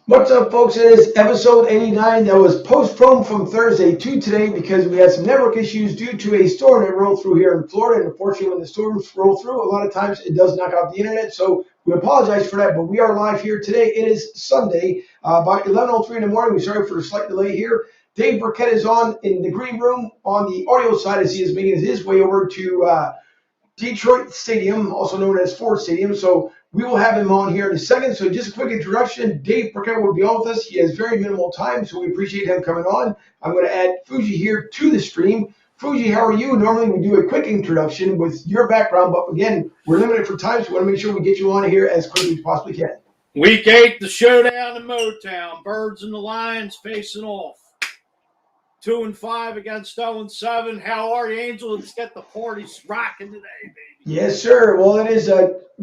What's up, folks? It is episode 89 that was postponed from Thursday to today because we had some network issues due to a storm that rolled through here in Florida. And unfortunately, when the storms roll through, a lot of times it does knock out the internet. So we apologize for that, but we are live here today. It is Sunday, about 11:03 in the morning. We're sorry for the slight delay here. Dave Birkett is on in the green room on the audio side as he is making his way over to Detroit Stadium, also known as Ford Stadium. So we will have him on here in a second. So just a quick introduction. Dave Birkett will be on with us. He has very minimal time, so we appreciate him coming on. I'm going to add Fuji here to the stream. Fuji, how are you? Normally we do a quick introduction with your background, but again, we're limited for time, so we want to make sure we get you on here as quickly as possibly can. Week 8, the showdown in Motown. Birds and the Lions facing off. 2-5 against 0-7. How are you, Angel? Let's get the party rocking today, baby. Yes, sir. Well, it is,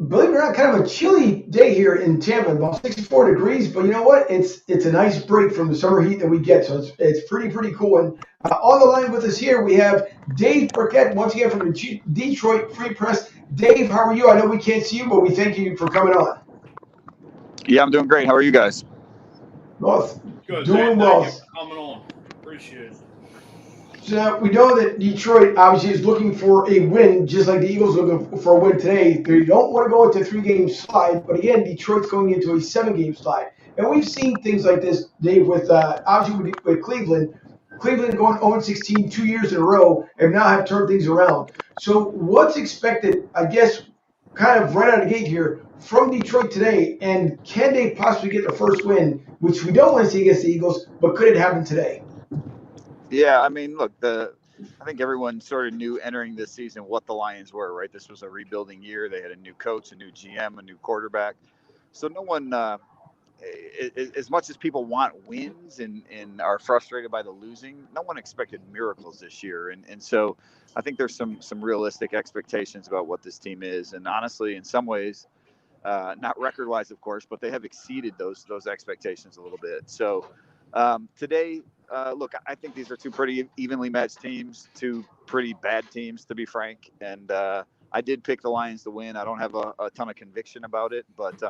believe it or not, kind of a chilly day here in Tampa, about 64 degrees. But you know what? It's a nice break from the summer heat that we get, so it's pretty cool. And on the line with us here, we have Dave Birkett, once again from the Detroit Free Press. Dave, how are you? I know we can't see you, but we thank you for coming on. Yeah, I'm doing great. How are you guys? Well, Good. doing well. Thank you for coming on. Appreciate it. So now we know that Detroit obviously is looking for a win, just like the Eagles are looking for a win today. They don't want to go into a 3-game slide, but again, Detroit's going into a 7-game slide. And we've seen things like this, Dave, with obviously with Cleveland. Cleveland going 0-16 2 years in a row and now have turned things around. So what's expected, I guess, kind of right out of the gate here from Detroit today, and can they possibly get their first win, which we don't want to see against the Eagles, but could it happen today? Yeah, I mean, look, I think everyone sort of knew entering this season what the Lions were, right? This was a rebuilding year. They had a new coach, a new GM, a new quarterback. So no one, as much as people want wins and are frustrated by the losing, no one expected miracles this year. And so I think there's some realistic expectations about what this team is. And honestly, in some ways, not record-wise, of course, but they have exceeded those expectations a little bit. So today, look, I think these are two pretty evenly matched teams, two pretty bad teams, to be frank. And I did pick the Lions to win. I don't have a ton of conviction about it, but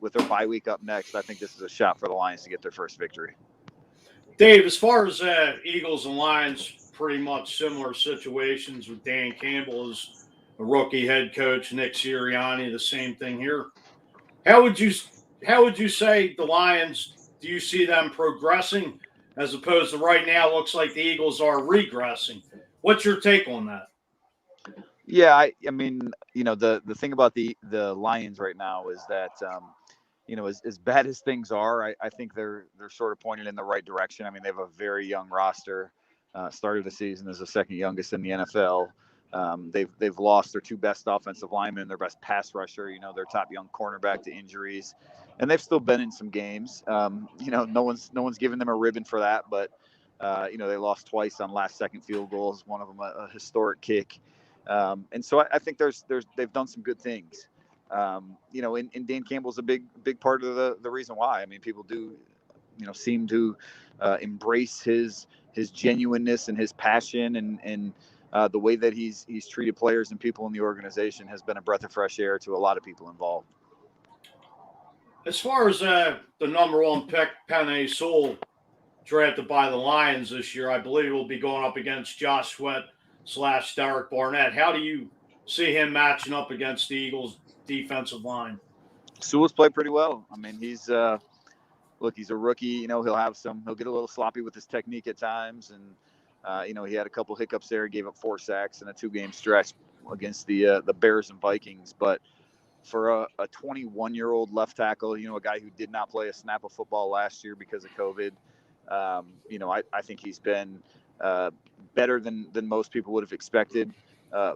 with their bye week up next, I think this is a shot for the Lions to get their first victory. Dave, as far as Eagles and Lions, pretty much similar situations with Dan Campbell as a rookie head coach, Nick Sirianni, the same thing here. How would you say the Lions, do you see them progressing as opposed to right now looks like the Eagles are regressing? What's your take on that? Yeah, I mean, the thing about the Lions right now is that as bad as things are, I think they're sort of pointed in the right direction. I mean, they have a very young roster. Started the season as the second youngest in the NFL. They've lost their two best offensive linemen, their best pass rusher, their top young cornerback to injuries, and they've still been in some games. No one's given them a ribbon for that, but they lost twice on last second field goals. One of them a historic kick, and so I think they've done some good things. And Dan Campbell's a big part of the reason why. I mean, people do, seem to embrace his genuineness and his passion and the way that he's treated players and people in the organization has been a breath of fresh air to a lot of people involved. As far as the number one pick, Penei Sewell, drafted by the Lions this year, I believe will be going up against Josh Sweat / Derek Barnett. How do you see him matching up against the Eagles' defensive line? Sewell's played pretty well. I mean, he's a rookie. He'll get a little sloppy with his technique at times, and he had a couple hiccups there. He gave up 4 sacks in a 2-game stretch against the Bears and Vikings. But for a 21-year-old left tackle, a guy who did not play a snap of football last year because of COVID, I think he's been better than most people would have expected.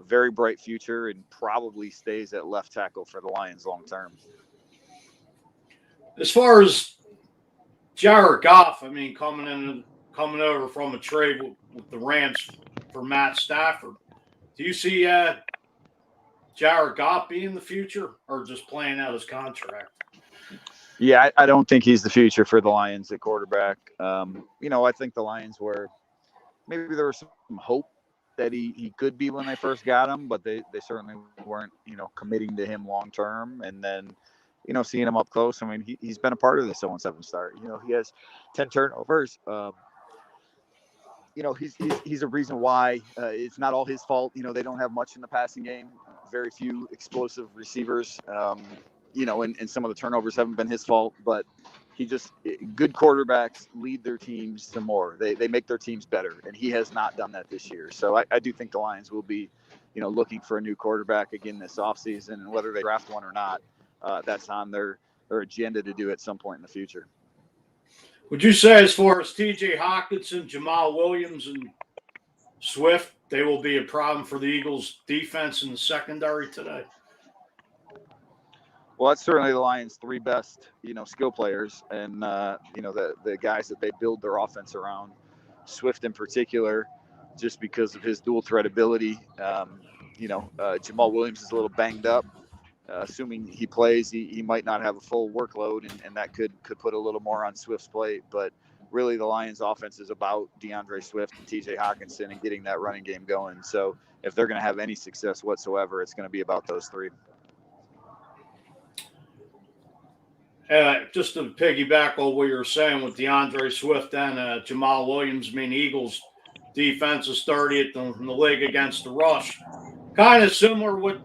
Very bright future, and probably stays at left tackle for the Lions long term. As far as Jared Goff, I mean, coming over from a trade with the Rams for Matt Stafford, do you see Jared Goff being the future or just playing out his contract? Yeah, I don't think he's the future for the Lions at quarterback. I think the Lions maybe there was some hope that he could be when they first got him, but they certainly weren't, committing to him long term. And then, seeing him up close. I mean, he's been a part of this 0-7 start. He has 10 turnovers. He's a reason why it's not all his fault. They don't have much in the passing game, very few explosive receivers. And some of the turnovers haven't been his fault, but good quarterbacks lead their teams to more. They make their teams better, and he has not done that this year. So I do think the Lions will be, looking for a new quarterback again this offseason, and whether they draft one or not, that's on their agenda to do at some point in the future. Would you say, as far as T.J. Hockenson, Jamal Williams, and Swift, they will be a problem for the Eagles' defense in the secondary today? Well, that's certainly the Lions' three best, skill players, and the guys that they build their offense around. Swift in particular, just because of his dual threat ability. Jamal Williams is a little banged up. Assuming he plays, he might not have a full workload, and that could put a little more on Swift's plate. But really, the Lions' offense is about DeAndre Swift and T.J. Hockenson and getting that running game going. So if they're going to have any success whatsoever, it's going to be about those three. Just to piggyback on what you were saying with DeAndre Swift and Jamal Williams, I mean, Eagles defense is 30th in the league against the rush. Kind of similar with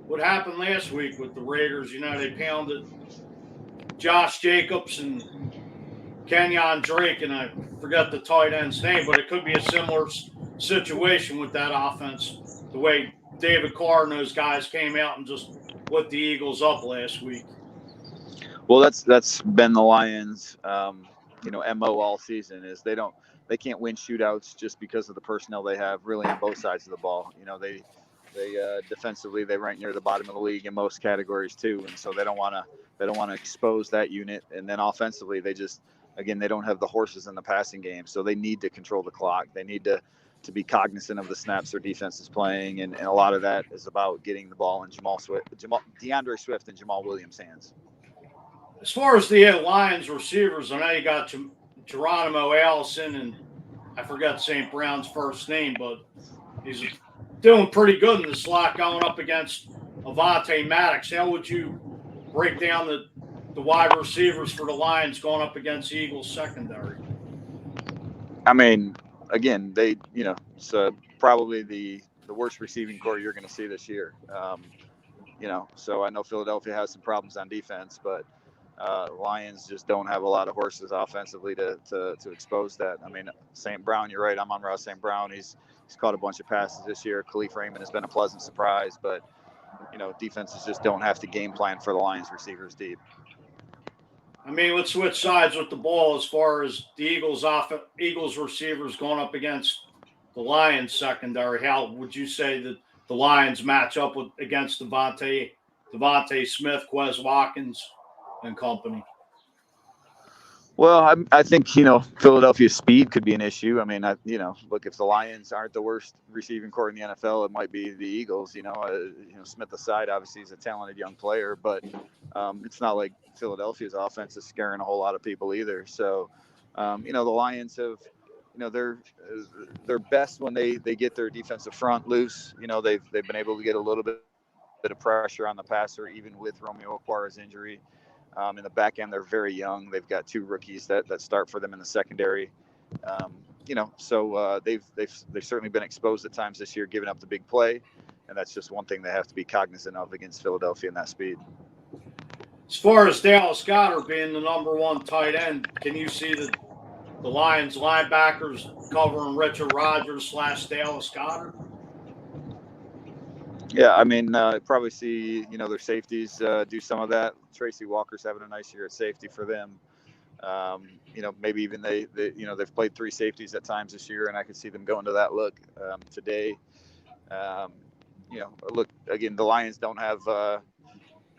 what happened last week with the Raiders. They pounded Josh Jacobs and Kenyon Drake, and I forgot the tight end's name, but it could be a similar situation with that offense, the way David Carr and those guys came out and just lit the Eagles up last week. Well, that's been the Lions, MO all season is they can't win shootouts just because of the personnel they have really on both sides of the ball. They defensively they rank near the bottom of the league in most categories too, and so they don't want to expose that unit. And then offensively they don't have the horses in the passing game, so they need to control the clock. They need to be cognizant of the snaps their defense is playing, and a lot of that is about getting the ball in DeAndre Swift and Jamal Williams' hands. As far as the Lions receivers, I know you got Geronimo Allison, and I forgot St. Brown's first name, but he's doing pretty good in the slot going up against Avonte Maddox. How would you break down the wide receivers for the Lions going up against the Eagles secondary? I mean, again, it's probably the worst receiving core you're going to see this year. So I know Philadelphia has some problems on defense, but Lions just don't have a lot of horses offensively to expose that. I mean, St. Brown, you're right. I'm on Ross St. Brown. He's caught a bunch of passes this year. Khalif Raymond has been a pleasant surprise, but defenses just don't have to game plan for the Lions receivers deep. I mean, let's switch sides with the ball as far as the Eagles receivers going up against the Lions secondary. How would you say that the Lions match up against Devontae Smith, Quez Watkins, and company? Well, I think, Philadelphia's speed could be an issue. I mean, look, if the Lions aren't the worst receiving core in the NFL, it might be the Eagles. Smith aside, obviously he's a talented young player, but it's not like Philadelphia's offense is scaring a whole lot of people either. So, the Lions have, they're best when they get their defensive front loose. They've been able to get a little bit of pressure on the passer, even with Romeo Okwara's injury. In the back end, they're very young. They've got two rookies that start for them in the secondary. So they've certainly been exposed at times this year, giving up the big play, and that's just one thing they have to be cognizant of against Philadelphia in that speed. As far as Dallas Goedert being the number one tight end, can you see the Lions linebackers covering Richard Rodgers / Dallas Goedert? Yeah, I mean, probably see, their safeties do some of that. Tracy Walker's having a nice year at safety for them. Maybe even they've played three safeties at times this year, and I could see them going to that look today. Look, again, the Lions don't have, I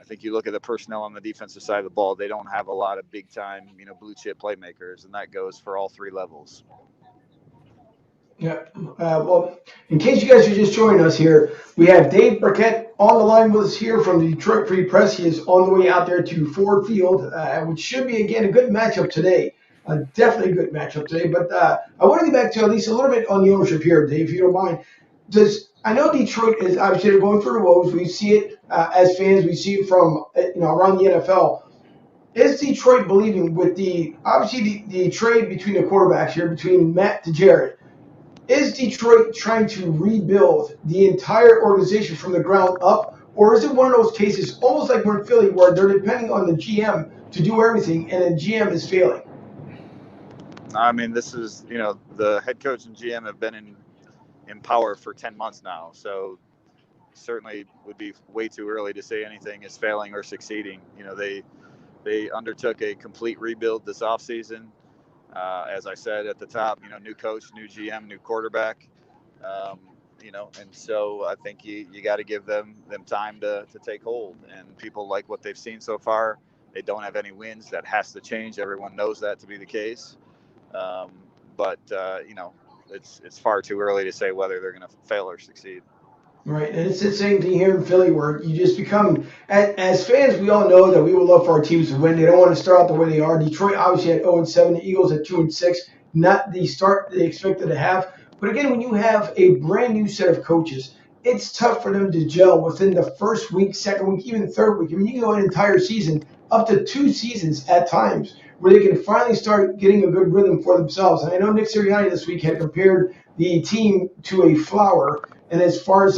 think you look at the personnel on the defensive side of the ball, they don't have a lot of big time, blue chip playmakers, and that goes for all three levels. Yeah. Well, in case you guys are just joining us here, we have Dave Birkett on the line with us here from the Detroit Free Press. He is on the way out there to Ford Field, which should be, again, a good matchup today. Definitely a good matchup today. But I want to get back to at least a little bit on the ownership here, Dave, if you don't mind. I know Detroit is obviously they're going through the woes. We see it as fans, we see from around the NFL. Is Detroit believing with the trade between the quarterbacks here, between Matt to Jared? Is Detroit trying to rebuild the entire organization from the ground up, or is it one of those cases, almost like we're in Philly, where they're depending on the GM to do everything, and the GM is failing? I mean, this is, the head coach and GM have been in power for 10 months now. So certainly would be way too early to say anything is failing or succeeding. They undertook a complete rebuild this offseason. As I said at the top, new coach, new GM, new quarterback. And so I think you got to give them time to take hold. And people like what they've seen so far. They don't have any wins. That has to change. Everyone knows that to be the case. But it's far too early to say whether they're going to fail or succeed. Right, and it's the same thing here in Philly, where you just become, as fans, we all know that we would love for our teams to win. They don't want to start out the way they are. Detroit obviously had 0-7, the Eagles at 2-6, not the start they expected to have. But again, when you have a brand new set of coaches, it's tough for them to gel within the first week, second week, even third week. I mean, you can go an entire season, up to 2 seasons at times, where they can finally start getting a good rhythm for themselves. And I know Nick Sirianni this week had compared the team to a flower, and as far as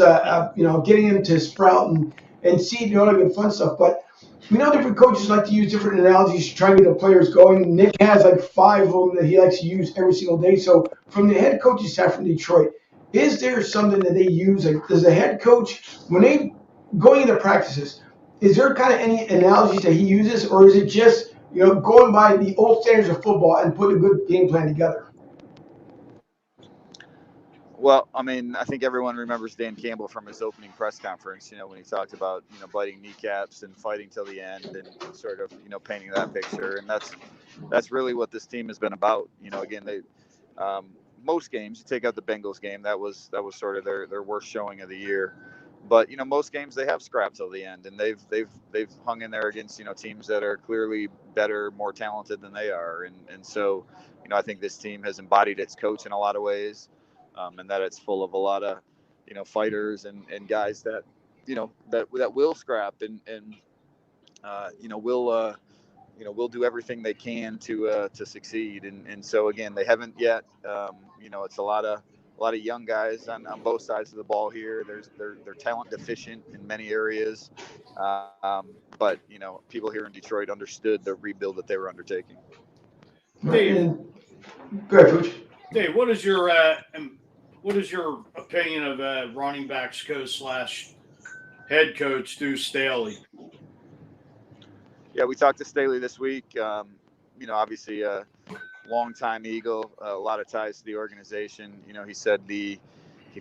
getting him to sprout and seed and all that good fun stuff. But we know different coaches like to use different analogies to try and get the players going. Nick has like 5 of them that he likes to use every single day. So from the head coaching staff from Detroit, is there something that they use? Like, does the head coach, when they going into practices, is there kind of any analogies that he uses, or is it just going by the old standards of football and putting a good game plan together? Well, I mean, I think everyone remembers Dan Campbell from his opening press conference, when he talked about, biting kneecaps and fighting till the end and sort of, painting that picture. And that's really what this team has been about. Again, most games, you take out the Bengals game, that was sort of their worst showing of the year. But, most games they have scrapped till the end, and they've hung in there against, teams that are clearly better, more talented than they are. And so, I think this team has embodied its coach in a lot of ways. And that it's full of a lot of, fighters and guys that, that will scrap and will do everything they can to succeed. And so again, they haven't yet. It's a lot of young guys on both sides of the ball here. They're talent deficient in many areas, but people here in Detroit understood the rebuild that they were undertaking. Dave, Go ahead, Coach. Dave, what is your opinion of running backs coach / head coach Deuce Staley? Yeah, we talked to Staley this week. Obviously a longtime Eagle, a lot of ties to the organization. He said he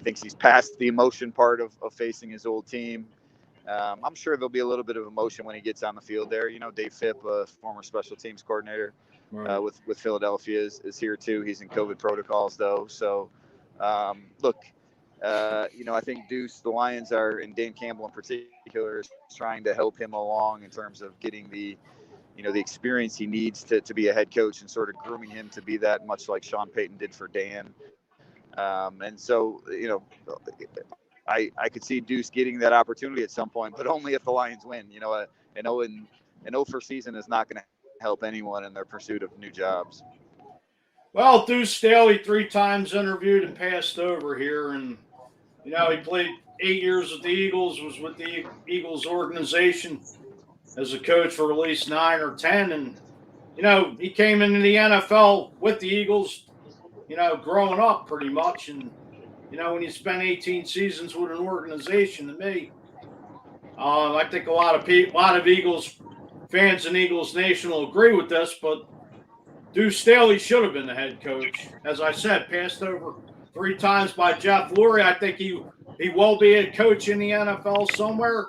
thinks he's past the emotion part of facing his old team. I'm sure there'll be a little bit of emotion when he gets on the field there. Dave Phipp, a former special teams coordinator with Philadelphia, is here too. He's in COVID protocols though. So, look, I think Deuce, the Lions are, and Dan Campbell in particular, is trying to help him along in terms of getting the experience he needs to be a head coach and sort of grooming him to be that, much like Sean Payton did for Dan. And so, I could see Deuce getting that opportunity at some point, but only if the Lions win. An 0 season is not going to help anyone in their pursuit of new jobs. Well, Deuce Staley 3 times interviewed and passed over here, and he played 8 years with the Eagles, was with the Eagles organization as a coach for at least 9 or 10, and he came into the NFL with the Eagles, growing up pretty much, and when you spend 18 seasons with an organization, to me, I think a lot of Eagles fans in Eagles Nation will agree with this, but Deuce Staley should have been the head coach. As I said, passed over 3 times by Jeff Lurie. I think he will be a coach in the NFL somewhere.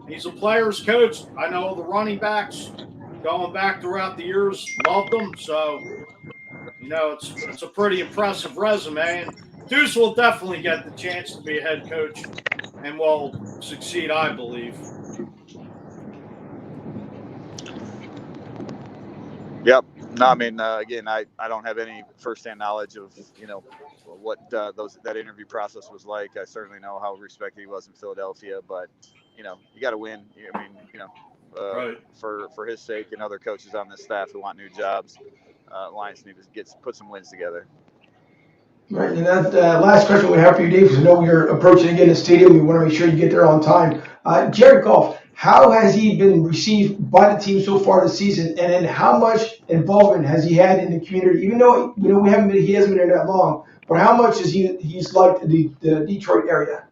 He's a player's coach. I know the running backs going back throughout the years loved him. So, it's a pretty impressive resume. And Deuce will definitely get the chance to be a head coach and will succeed, I believe. Yep. No, I mean, again, I don't have any firsthand knowledge of, what that interview process was like. I certainly know how respected he was in Philadelphia, but you got to win. I mean, Right. for his sake and other coaches on this staff who want new jobs, Lions need to put some wins together. Right, and that last question we have for you, Dave, because I know you're approaching again the stadium. We want to make sure you get there on time. Jared Goff, how has he been received by the team so far this season, and then how much involvement has he had in the community? Even though he hasn't been there that long, but how much is he's liked the Detroit area?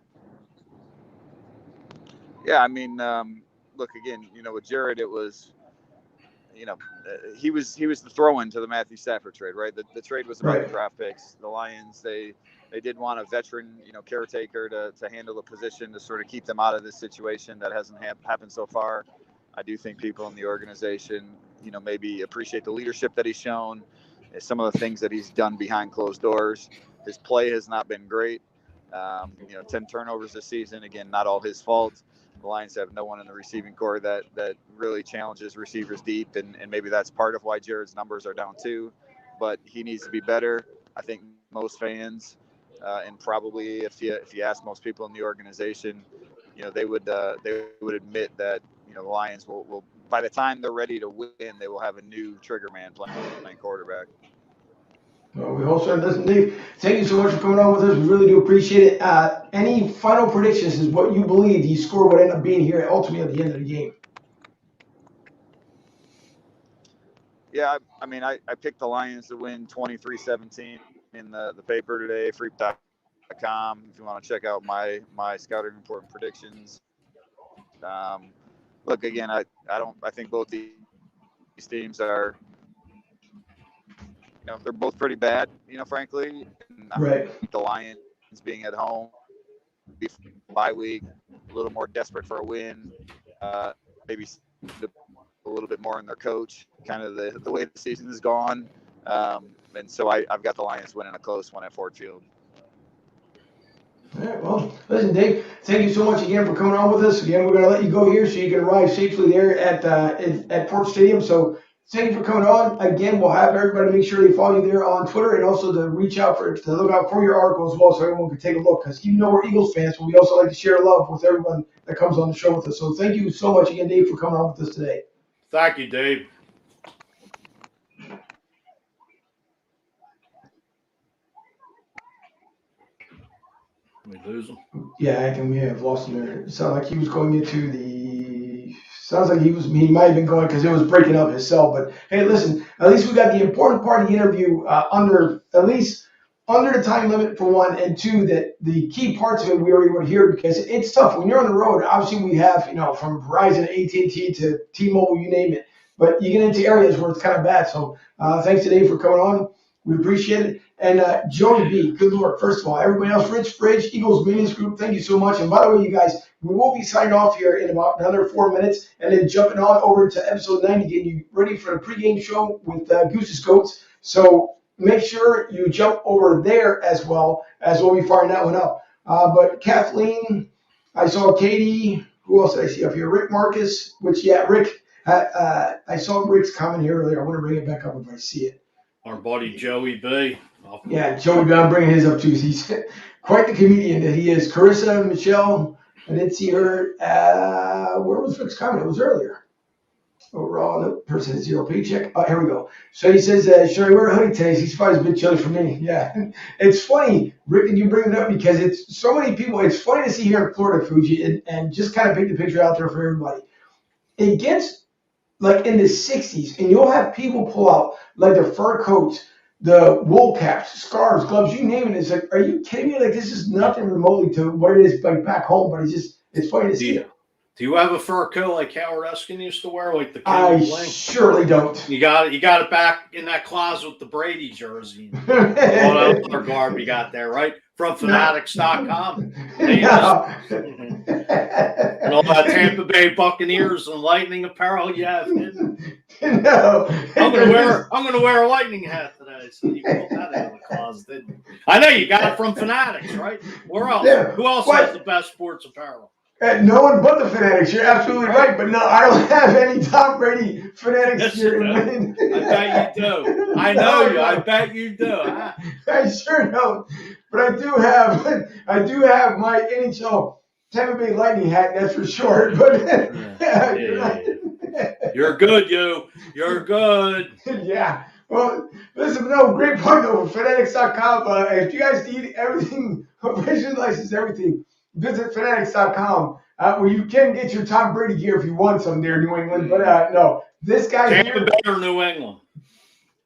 Yeah, I mean, look again. With Jared, it was. He was the throw-in to the Matthew Stafford trade, right? The trade was about Right. the draft picks. The Lions, they did want a veteran, caretaker to handle the position to sort of keep them out of this situation that hasn't happened so far. I do think people in the organization, maybe appreciate the leadership that he's shown, some of the things that he's done behind closed doors. His play has not been great. 10 turnovers this season. Again, not all his fault. The Lions have no one in the receiving core that really challenges receivers deep, and maybe that's part of why Jared's numbers are down too. But he needs to be better. I think most fans, and probably if you ask most people in the organization, they would admit that the Lions will by the time they're ready to win, they will have a new trigger man playing quarterback. Well, we hope so. Listen, Dave, thank you so much for coming on with us. We really do appreciate it. Any final predictions is what you believe the score would end up being here ultimately at the end of the game? Yeah, I mean, I picked the Lions to win 23-17 in the paper today, freep.com, if you want to check out my scouting report and predictions. Look, again, I think both these teams are, they're both pretty bad, frankly. And Right. I think the Lions being at home, bye week, a little more desperate for a win, maybe a little bit more in their coach, kind of the way the season has gone. And so I've got the Lions winning a close one at Ford Field. All right, well, listen, Dave, thank you so much again for coming on with us. Again, we're going to let you go here so you can arrive safely there at Ford Stadium. So thank you for coming on. Again, we'll have everybody make sure they follow you there on Twitter and also to reach out to look out for your article as well so everyone can take a look. Because even though we're Eagles fans, we also like to share love with everyone that comes on the show with us. So thank you so much again, Dave, for coming on with us today. Thank you, Dave. We lose him. Yeah, I think we have lost him there. It sounded like he was going into the. Sounds like he might have been going because it was breaking up his cell. But hey, listen, at least we got the important part of the interview under the time limit for one, and two, that the key parts of it we were able to hear because it's tough when you're on the road. Obviously, we have from Verizon, AT&T to T-Mobile, you name it. But you get into areas where it's kind of bad. So thanks to Dave for coming on. We appreciate it. And Joey B, good Lord. First of all, everybody else, Rich Bridge, Eagles Minions Group, thank you so much. And by the way, you guys, we will be signing off here in about another 4 minutes and then jumping on over to episode 90, getting you ready for the pregame show with Goose's Goats. So make sure you jump over there as well as we'll be firing that one up. But Kathleen, I saw Katie. Who else did I see up here? Rick Marcus, Rick. I saw Rick's comment here earlier. I want to bring it back up if I see it. Our buddy Joey B. Yeah, Joey B. I'm bringing his up too. He's quite the comedian that he is. Carissa, Michelle, I didn't see her. Where was Rick's comment? It was earlier. Overall, no person has zero paycheck. Oh, here we go. So he says, should I wear a hoodie today? He's probably a bit chilly for me. Yeah. It's funny, Rick, and you bring it up because it's so many people. It's funny to see here in Florida, Fuji, and just kind of paint the picture out there for everybody. It gets like in the 60s, and you'll have people pull out like their fur coats, the wool caps, scarves, gloves, you name it. It's like, are you kidding me? Like, this is nothing remotely to what it is like back home, but it's funny to see it. Do you have a fur coat like Howard Eskin used to wear, like the King I of Bling? surely don't. You got it back in that closet with the Brady jersey. All that other garb you got there, right? From Fanatics.com. And all that Tampa Bay Buccaneers and Lightning apparel you have. No. I'm gonna wear a Lightning hat today. So you pulled that out of the closet, didn't you? I know you got it from Fanatics, right? Where else? Yeah. Who else has the best sports apparel? No one but the Fanatics. You're absolutely right. But no, I don't have any Tom Brady Fanatics gear. I bet you do. I know you. I bet you do. I sure don't. But I do have my NHL Tampa Bay Lightning hat, that's for sure. But You're good, you. You're good. Yeah. Well, listen, no, great point though. Fanatics.com. If you guys need everything, official license, everything, visit Fanatics.com, where you can get your Tom Brady gear if you want some there in New England. But no, this guy Tampa here. Bay or New England.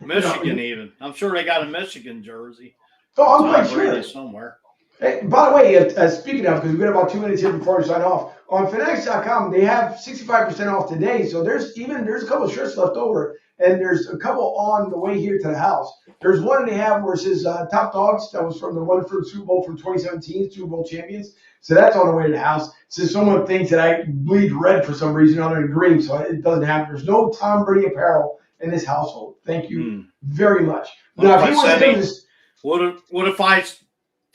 Michigan, even. I'm sure they got a Michigan jersey. Oh, I'm quite Brady sure. Somewhere. Hey, by the way, speaking of, because we've got about 2 minutes here before we sign off, on Fanatics.com, they have 65% off today. So there's a couple of shirts left over, and there's a couple on the way here to the house. There's one they have where it says Top Dogs. That was from the one for the Super Bowl from 2017, Super Bowl champions. So that's on the way to the house. So someone thinks that I bleed red for some reason other than green, so it doesn't happen. There's no Tom Brady apparel in this household. Thank you very much. Now, if he wants to do this, what if I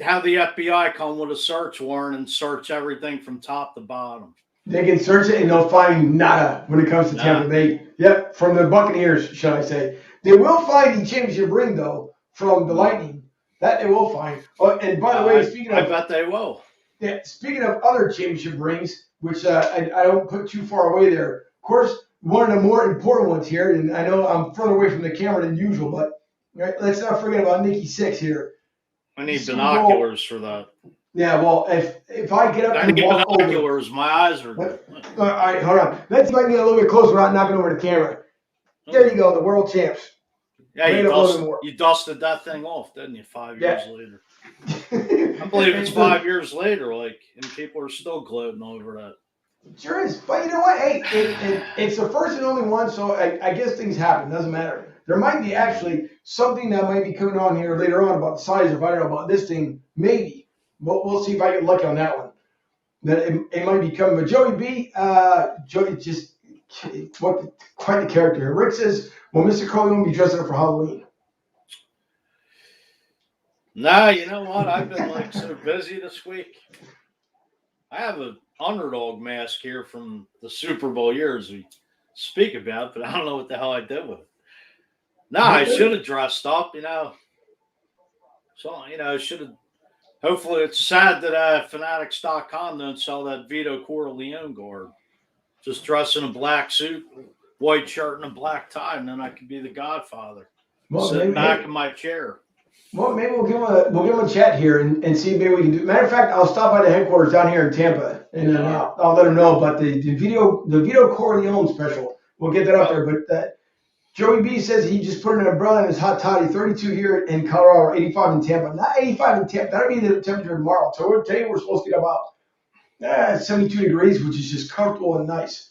have the FBI come with a search warrant and search everything from top to bottom? They can search it and they'll find nada when it comes to Tampa Bay. Yep, from the Buccaneers, shall I say. They will find the championship ring, though, from the Lightning. That they will find. Oh, and by the way, speaking of... I bet they will. Yeah, speaking of other championship rings, which I don't put too far away there, of course, one of the more important ones here, and I know I'm further away from the camera than usual, but let's not forget about Nikki Sixx here. I need binoculars for that. Yeah, well, if I get up I and need walk binoculars, over, my eyes are good. All right, hold on. Let's see if I can get a little bit closer without knocking over the camera. There you go, the world champs. Yeah, you dusted that thing off, didn't you, 5 years later? I believe it's 5 years later, and people are still gloating over that. Sure is. But you know what? Hey, it's the first and only one, so I guess things happen. Doesn't matter. There might be actually something that might be coming on here later on about the size of, I don't know, about this thing. Maybe. We'll see if I get lucky on that one. That it might be coming. But Joey B, Joey just, quite the character here. Rick says, well, Mr. Corleone be dressing up for Halloween. Nah, you know what? I've been so busy this week. I have an underdog mask here from the Super Bowl years we speak about, but I don't know what the hell I did with it. No, I should have dressed up, So, I should have. Hopefully, it's sad that Fanatics.com don't sell that Vito Corleone guard. Just dress in a black suit, white shirt, and a black tie, and then I could be the Godfather. Sitting back in my chair. Well, maybe we'll give him a chat here and see if maybe we can do. Matter of fact, I'll stop by the headquarters down here in Tampa and I'll let him know about the Vito Corleone special. We'll get that up there. But Joey B says he just put an umbrella in his hot toddy. 32 here in Colorado, 85 in Tampa. Not 85 in Tampa. That'll be the temperature tomorrow. So today we're supposed to get about 72 degrees, which is just comfortable and nice.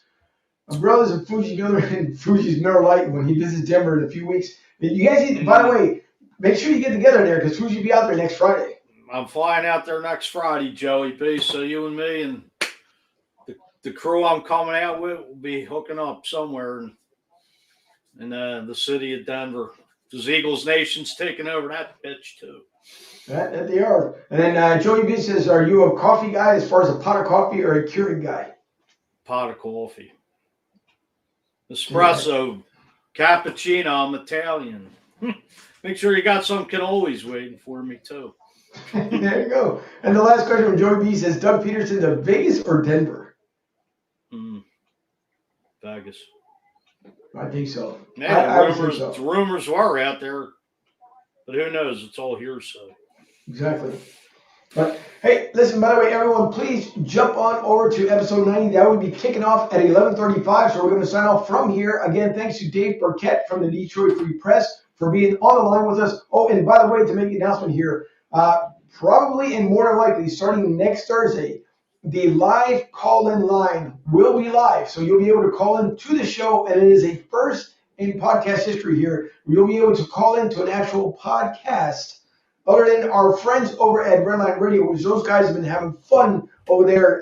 My brother's in Fuji and Fuji's Miller Lite when he visits Denver in a few weeks. You guys need, by the way, make sure you get together there because Fuji be out there next Friday. I'm flying out there next Friday, Joey B. So you and me and the crew I'm coming out with will be hooking up somewhere in the city of Denver. Because Eagles Nation's taking over that bitch too. That they are. And then Joey B says, are you a coffee guy as far as a pot of coffee or a Keurig guy? Pot of coffee. Espresso, cappuccino, I'm Italian. Make sure you got some cannolis waiting for me, too. There you go. And the last question from Joey B says, Doug Peterson to Vegas or Denver? Vegas. I think so. Yeah, rumors were out there, but who knows? It's all hearsay. Exactly. But, hey, listen, by the way, everyone, please jump on over to episode 90. That will be kicking off at 11:35, so we're going to sign off from here. Again, thanks to Dave Birkett from the Detroit Free Press for being on the line with us. Oh, and by the way, to make the announcement here, probably and more than likely, starting next Thursday, the live call-in line will be live. So you'll be able to call in to the show, and it is a first in podcast history here. You'll be able to call in to an actual podcast other than our friends over at Redline Radio, which those guys have been having fun over there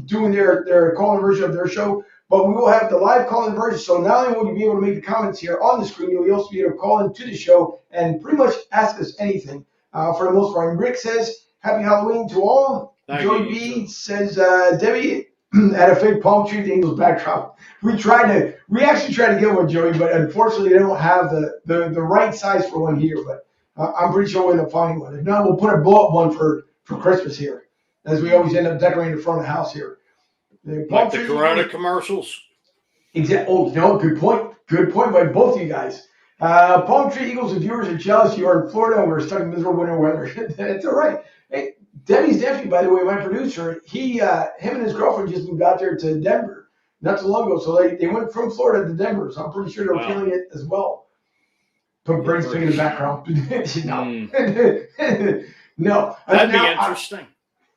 doing their call-in version of their show. But we will have the live call-in version. So not only will you be able to make the comments here on the screen, you'll also be able to call in to the show and pretty much ask us anything for the most part. And Rick says, happy Halloween to all. Joey B says, Debbie had a fake palm tree at the Angels backdrop. We actually tried to get one, Joey, but unfortunately they don't have the right size for one here. But I'm pretty sure we'll end up finding one. If not, we'll put a blow-up one for Christmas here. as we always end up decorating the front of the house here. Like the Corona commercials. Exactly. Oh, no, good point. Good point by both of you guys. Palm Tree Eagles and viewers are jealous you are in Florida and we're stuck in miserable winter weather. That's all right. Hey, Debbie's nephew, by the way, my producer, him and his girlfriend just moved out there to Denver not too long ago. So they went from Florida to Denver. So I'm pretty sure they're feeling it as well. Put Brady's thing in the background. No. That'd be interesting.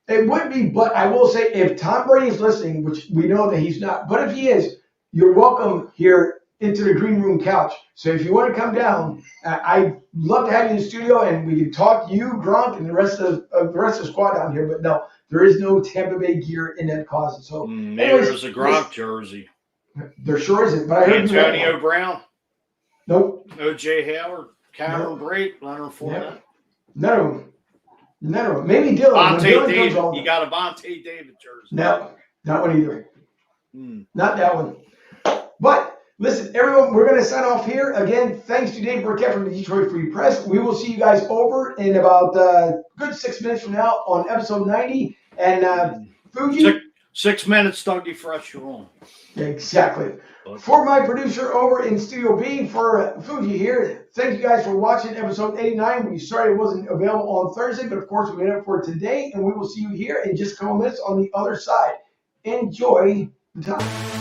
It would be, but I will say if Tom Brady is listening, which we know that he's not, but if he is, you're welcome here into the green room couch. So if you want to come down, I'd love to have you in the studio and we can talk you, Gronk, and the rest of the squad down here. But no, there is no Tampa Bay gear in that closet. So maybe there's a Gronk jersey. There sure isn't. But I heard Antonio Brown. Nope. O.J. Howard, Cameron Brate, Leonard Fournette. None of them. Maybe Dylan. Vontae David. You got a Vontae David jersey. No, not one either. Not that one. But listen, everyone, we're going to sign off here. Again, thanks to Dave Birkett from the Detroit Free Press. We will see you guys over in about good 6 minutes from now on episode 90. And Fuji. 6 minutes, Dougie Fresh, you're on. Exactly. For my producer over in Studio B, for Fuji here, thank you guys for watching episode 89. We sorry it wasn't available on Thursday, but of course we made up for it today, and we will see you here in just a couple minutes on the other side. Enjoy the time.